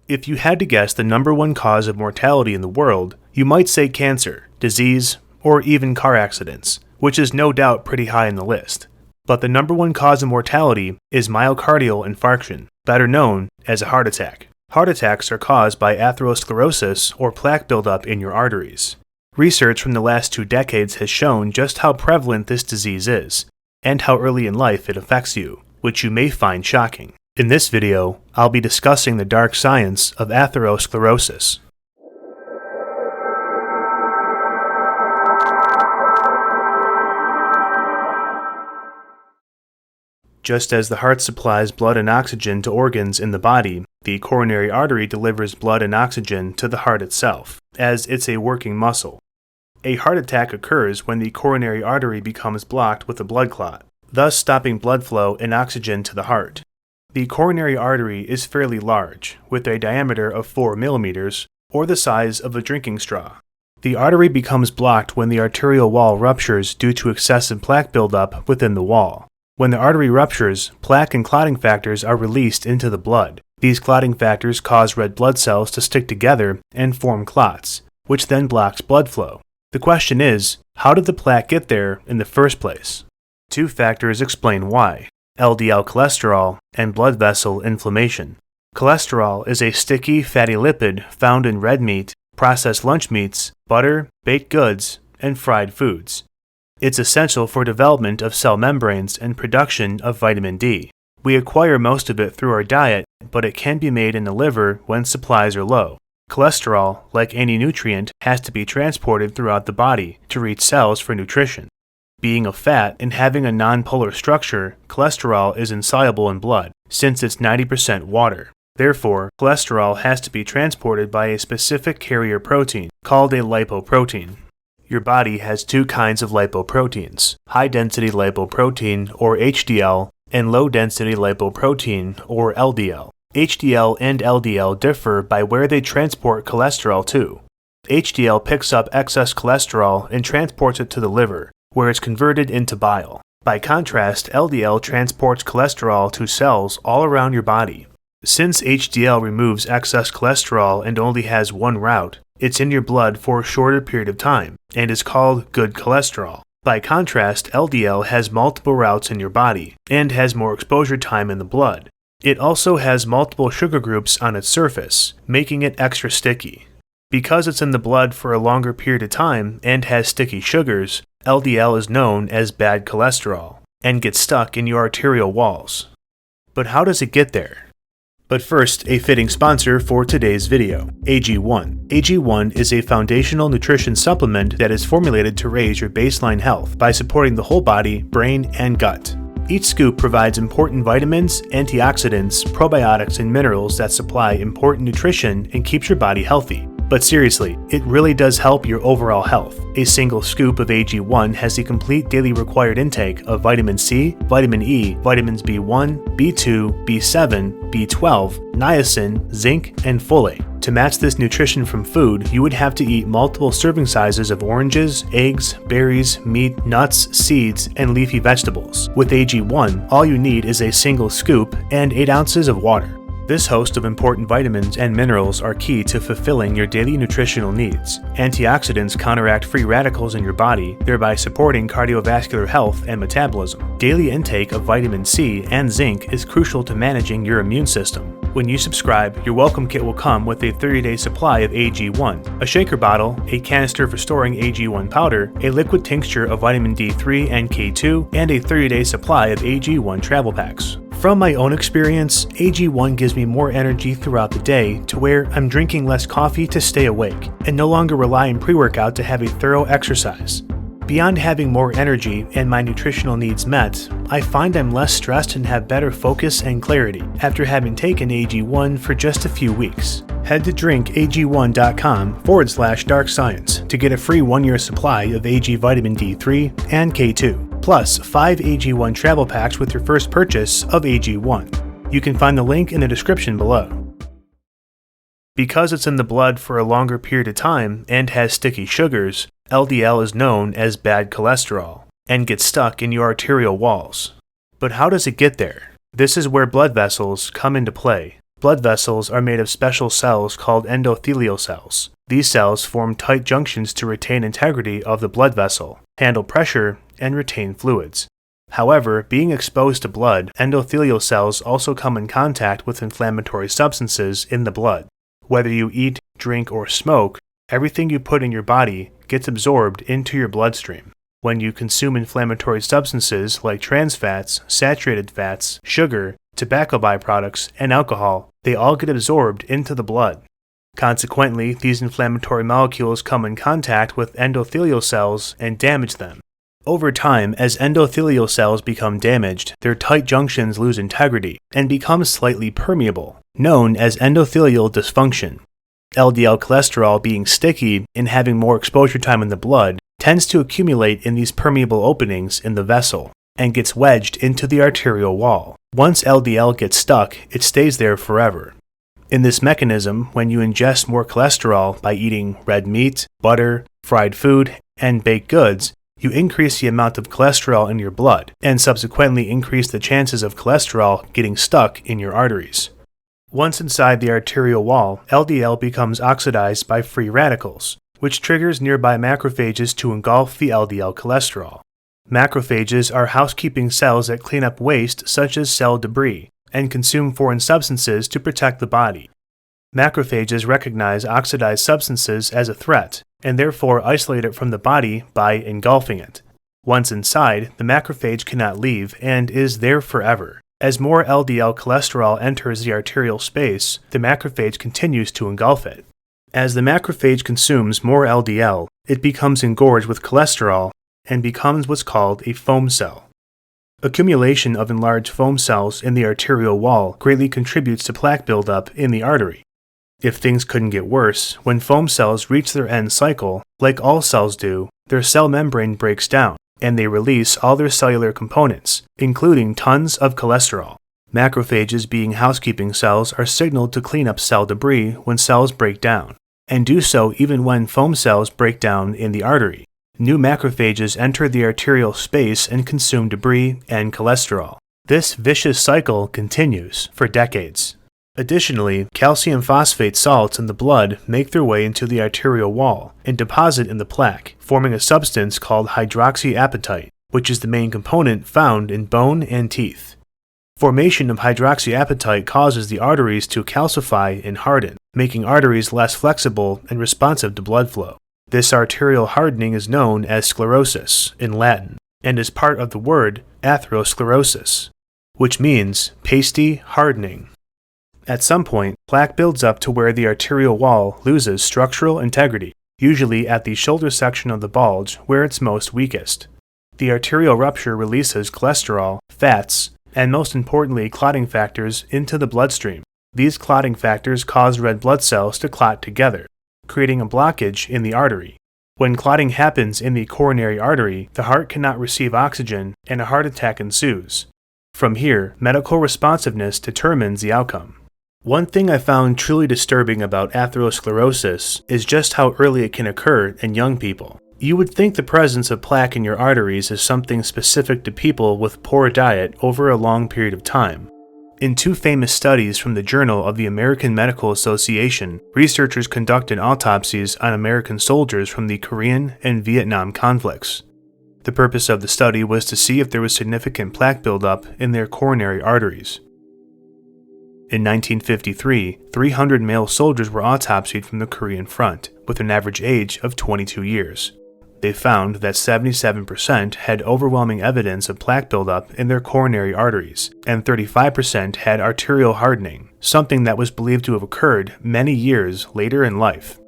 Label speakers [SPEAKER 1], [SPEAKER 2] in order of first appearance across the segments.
[SPEAKER 1] If you had to guess the number one cause of mortality in the world, you might say cancer, disease, or even car accidents, which is no doubt pretty high in the list. But the number one cause of mortality is myocardial infarction, better known as a heart attack. Heart attacks are caused by atherosclerosis or plaque buildup in your arteries. Research from the last 2 decades has shown just how prevalent this disease is, and how early in life it affects you, which you may find shocking. In this video, I'll be discussing the dark science of atherosclerosis. Just as the heart supplies blood and oxygen to organs in the body, the coronary artery delivers blood and oxygen to the heart itself, as it's a working muscle. A heart attack occurs when the coronary artery becomes blocked with a blood clot, thus stopping blood flow and oxygen to the heart. The coronary artery is fairly large, with a diameter of 4 millimeters, or the size of a drinking straw. The artery becomes blocked when the arterial wall ruptures due to excessive plaque buildup within the wall. When the artery ruptures, plaque and clotting factors are released into the blood. These clotting factors cause red blood cells to stick together and form clots, which then blocks blood flow. The question is, how did the plaque get there in the first place? 2 factors explain why: LDL cholesterol and blood vessel inflammation. Cholesterol is a sticky, fatty lipid found in red meat, processed lunch meats, butter, baked goods, and fried foods. It's essential for development of cell membranes and production of vitamin D. We acquire most of it through our diet, but it can be made in the liver when supplies are low. Cholesterol, like any nutrient, has to be transported throughout the body to reach cells for nutrition. Being a fat and having a nonpolar structure, cholesterol is insoluble in blood, since it's 90% water. Therefore, cholesterol has to be transported by a specific carrier protein, called a lipoprotein. Your body has 2 kinds of lipoproteins: high-density lipoprotein, or HDL, and low-density lipoprotein, or LDL. HDL and LDL differ by where they transport cholesterol to. HDL picks up excess cholesterol and transports it to the liver, where it's converted into bile. By contrast, LDL transports cholesterol to cells all around your body. Since HDL removes excess cholesterol and only has one route, it's in your blood for a shorter period of time, and is called good cholesterol. By contrast, LDL has multiple routes in your body, and has more exposure time in the blood. It also has multiple sugar groups on its surface, making it extra sticky. Because it's in the blood for a longer period of time and has sticky sugars, LDL is known as bad cholesterol, and gets stuck in your arterial walls. But how does it get there? But first, a fitting sponsor for today's video, AG1. AG1 is a foundational nutrition supplement that is formulated to raise your baseline health by supporting the whole body, brain, and gut. Each scoop provides important vitamins, antioxidants, probiotics, and minerals that supply important nutrition and keeps your body healthy. But seriously, it really does help your overall health. A single scoop of AG1 has the complete daily required intake of vitamin C, vitamin E, vitamins B1, B2, B7, B12, niacin, zinc, and folate. To match this nutrition from food, you would have to eat multiple serving sizes of oranges, eggs, berries, meat, nuts, seeds, and leafy vegetables. With AG1, all you need is a single scoop and 8 ounces of water. This host of important vitamins and minerals are key to fulfilling your daily nutritional needs. Antioxidants counteract free radicals in your body, thereby supporting cardiovascular health and metabolism. Daily intake of vitamin C and zinc is crucial to managing your immune system. When you subscribe, your welcome kit will come with a 30-day supply of AG1, a shaker bottle, a canister for storing AG1 powder, a liquid tincture of vitamin D3 and K2, and a 30-day supply of AG1 travel packs. From my own experience, AG1 gives me more energy throughout the day to where I'm drinking less coffee to stay awake, and no longer rely on pre-workout to have a thorough exercise. Beyond having more energy and my nutritional needs met, I find I'm less stressed and have better focus and clarity after having taken AG1 for just a few weeks. Head to drinkag1.com/darkscience to get a free 1-year supply of AG vitamin D3 and K2, plus 5 AG1 travel packs with your first purchase of AG1. You can find the link in the description below. Because it's in the blood for a longer period of time and has sticky sugars, LDL is known as bad cholesterol, and gets stuck in your arterial walls. But how does it get there? This is where blood vessels come into play. blood vessels are made of special cells called endothelial cells. These cells form tight junctions to retain integrity of the blood vessel, handle pressure, and retain fluids. However, being exposed to blood, endothelial cells also come in contact with inflammatory substances in the blood. Whether you eat, drink, or smoke, everything you put in your body gets absorbed into your bloodstream. When you consume inflammatory substances like trans fats, saturated fats, sugar, tobacco byproducts, and alcohol, they all get absorbed into the blood. Consequently, these inflammatory molecules come in contact with endothelial cells and damage them. Over time, as endothelial cells become damaged, their tight junctions lose integrity and become slightly permeable, known as endothelial dysfunction. LDL cholesterol, being sticky and having more exposure time in the blood, tends to accumulate in these permeable openings in the vessel and gets wedged into the arterial wall. Once LDL gets stuck, it stays there forever. In this mechanism, when you ingest more cholesterol by eating red meat, butter, fried food, and baked goods, you increase the amount of cholesterol in your blood and subsequently increase the chances of cholesterol getting stuck in your arteries. Once inside the arterial wall, LDL becomes oxidized by free radicals, which triggers nearby macrophages to engulf the LDL cholesterol. Macrophages are housekeeping cells that clean up waste such as cell debris and consume foreign substances to protect the body. Macrophages recognize oxidized substances as a threat and therefore isolate it from the body by engulfing it. Once inside, the macrophage cannot leave and is there forever. As more LDL cholesterol enters the arterial space, the macrophage continues to engulf it. As the macrophage consumes more LDL, it becomes engorged with cholesterol and becomes what's called a foam cell. Accumulation of enlarged foam cells in the arterial wall greatly contributes to plaque buildup in the artery. If things couldn't get worse, when foam cells reach their end cycle, like all cells do, their cell membrane breaks down, and they release all their cellular components, including tons of cholesterol. Macrophages, being housekeeping cells, are signaled to clean up cell debris when cells break down, and do so even when foam cells break down in the artery. New macrophages enter the arterial space and consume debris and cholesterol. This vicious cycle continues for decades. Additionally, calcium phosphate salts in the blood make their way into the arterial wall and deposit in the plaque, forming a substance called hydroxyapatite, which is the main component found in bone and teeth. Formation of hydroxyapatite causes the arteries to calcify and harden, making arteries less flexible and responsive to blood flow. This arterial hardening is known as sclerosis in Latin, and is part of the word atherosclerosis, which means pasty hardening. At some point, plaque builds up to where the arterial wall loses structural integrity, usually at the shoulder section of the bulge where it's most weakest. The arterial rupture releases cholesterol, fats, and most importantly clotting factors into the bloodstream. These clotting factors cause red blood cells to clot together, creating a blockage in the artery. When clotting happens in the coronary artery, the heart cannot receive oxygen and a heart attack ensues. From here, medical responsiveness determines the outcome. One thing I found truly disturbing about atherosclerosis is just how early it can occur in young people. You would think the presence of plaque in your arteries is something specific to people with poor diet over a long period of time. In two famous studies from the Journal of the American Medical Association, researchers conducted autopsies on American soldiers from the Korean and Vietnam conflicts. The purpose of the study was to see if there was significant plaque buildup in their coronary arteries. In 1953, 300 male soldiers were autopsied from the Korean front, with an average age of 22 years. They found that 77% had overwhelming evidence of plaque buildup in their coronary arteries, and 35% had arterial hardening, something that was believed to have occurred many years later in life.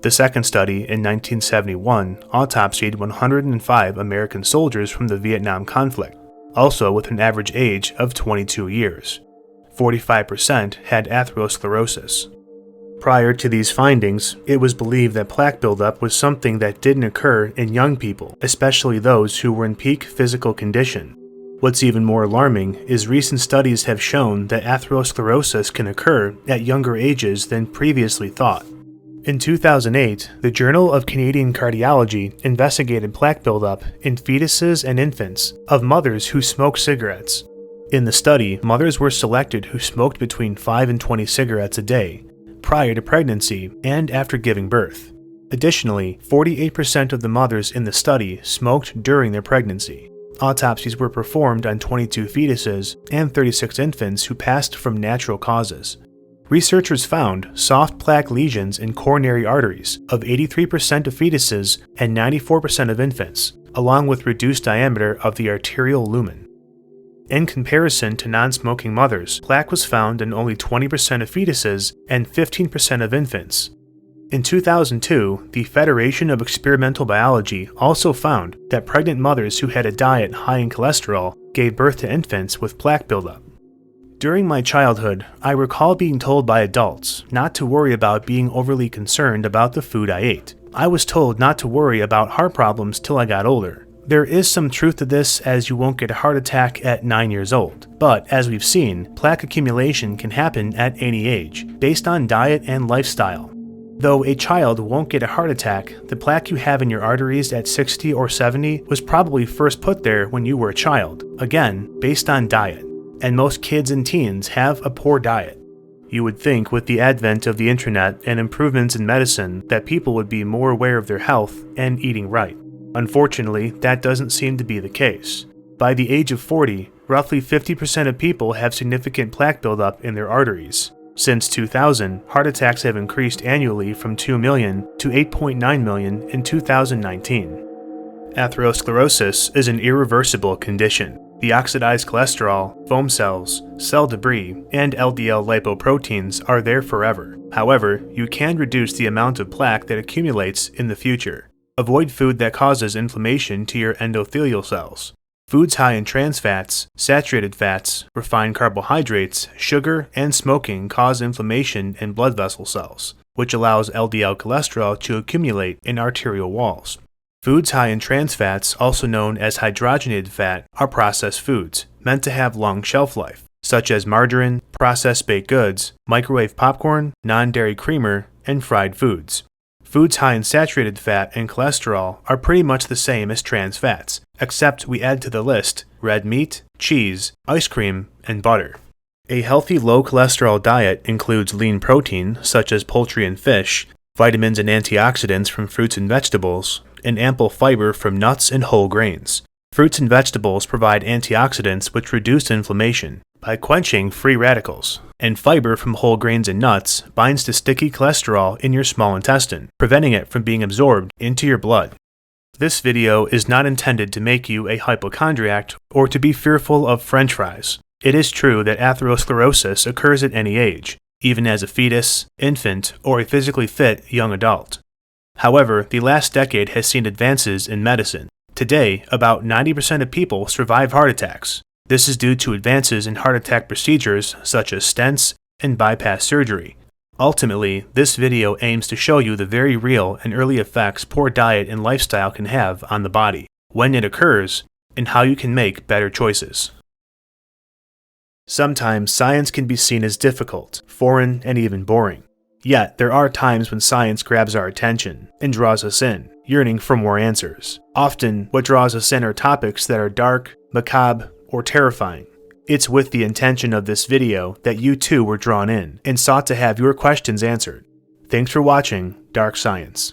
[SPEAKER 1] The second study, in 1971, autopsied 105 American soldiers from the Vietnam conflict, also with an average age of 22 years. 45% had atherosclerosis. Prior to these findings, it was believed that plaque buildup was something that didn't occur in young people, especially those who were in peak physical condition. What's even more alarming is recent studies have shown that atherosclerosis can occur at younger ages than previously thought. In 2008, the Journal of Canadian Cardiology investigated plaque buildup in fetuses and infants of mothers who smoke cigarettes. In the study, mothers were selected who smoked between 5 and 20 cigarettes a day, prior to pregnancy and after giving birth. Additionally, 48% of the mothers in the study smoked during their pregnancy. Autopsies were performed on 22 fetuses and 36 infants who passed from natural causes. Researchers found soft plaque lesions in coronary arteries of 83% of fetuses and 94% of infants, along with reduced diameter of the arterial lumen. In comparison to non-smoking mothers, plaque was found in only 20% of fetuses and 15% of infants. In 2002, the Federation of Experimental Biology also found that pregnant mothers who had a diet high in cholesterol gave birth to infants with plaque buildup. During my childhood, I recall being told by adults not to worry about being overly concerned about the food I ate. I was told not to worry about heart problems till I got older. There is some truth to this, as you won't get a heart attack at 9 years old. But as we've seen, plaque accumulation can happen at any age, based on diet and lifestyle. Though a child won't get a heart attack, the plaque you have in your arteries at 60 or 70 was probably first put there when you were a child, again, based on diet. And most kids and teens have a poor diet. You would think with the advent of the internet and improvements in medicine that people would be more aware of their health and eating right. Unfortunately, that doesn't seem to be the case. By the age of 40, roughly 50% of people have significant plaque buildup in their arteries. Since 2000, heart attacks have increased annually from 2 million to 8.9 million in 2019. Atherosclerosis is an irreversible condition. The oxidized cholesterol, foam cells, cell debris, and LDL lipoproteins are there forever. However, you can reduce the amount of plaque that accumulates in the future. Avoid food that causes inflammation to your endothelial cells. Foods high in trans fats, saturated fats, refined carbohydrates, sugar, and smoking cause inflammation in blood vessel cells, which allows LDL cholesterol to accumulate in arterial walls. Foods high in trans fats, also known as hydrogenated fat, are processed foods, meant to have long shelf life, such as margarine, processed baked goods, microwave popcorn, non-dairy creamer, and fried foods. Foods high in saturated fat and cholesterol are pretty much the same as trans fats, except we add to the list red meat, cheese, ice cream, and butter. A healthy low cholesterol diet includes lean protein, such as poultry and fish, vitamins and antioxidants from fruits and vegetables, and ample fiber from nuts and whole grains. Fruits and vegetables provide antioxidants which reduce inflammation by quenching free radicals, and fiber from whole grains and nuts binds to sticky cholesterol in your small intestine, preventing it from being absorbed into your blood. This video is not intended to make you a hypochondriac or to be fearful of French fries. It is true that atherosclerosis occurs at any age, even as a fetus, infant, or a physically fit young adult. However, the last decade has seen advances in medicine. Today, about 90% of people survive heart attacks. This is due to advances in heart attack procedures such as stents and bypass surgery. Ultimately, this video aims to show you the very real and early effects poor diet and lifestyle can have on the body, when it occurs, and how you can make better choices. Sometimes science can be seen as difficult, foreign, and even boring. Yet, there are times when science grabs our attention and draws us in, yearning for more answers. Often, what draws us in are topics that are dark, macabre, or terrifying. It's with the intention of this video that you too were drawn in and sought to have your questions answered. Thanks for watching Dark Science.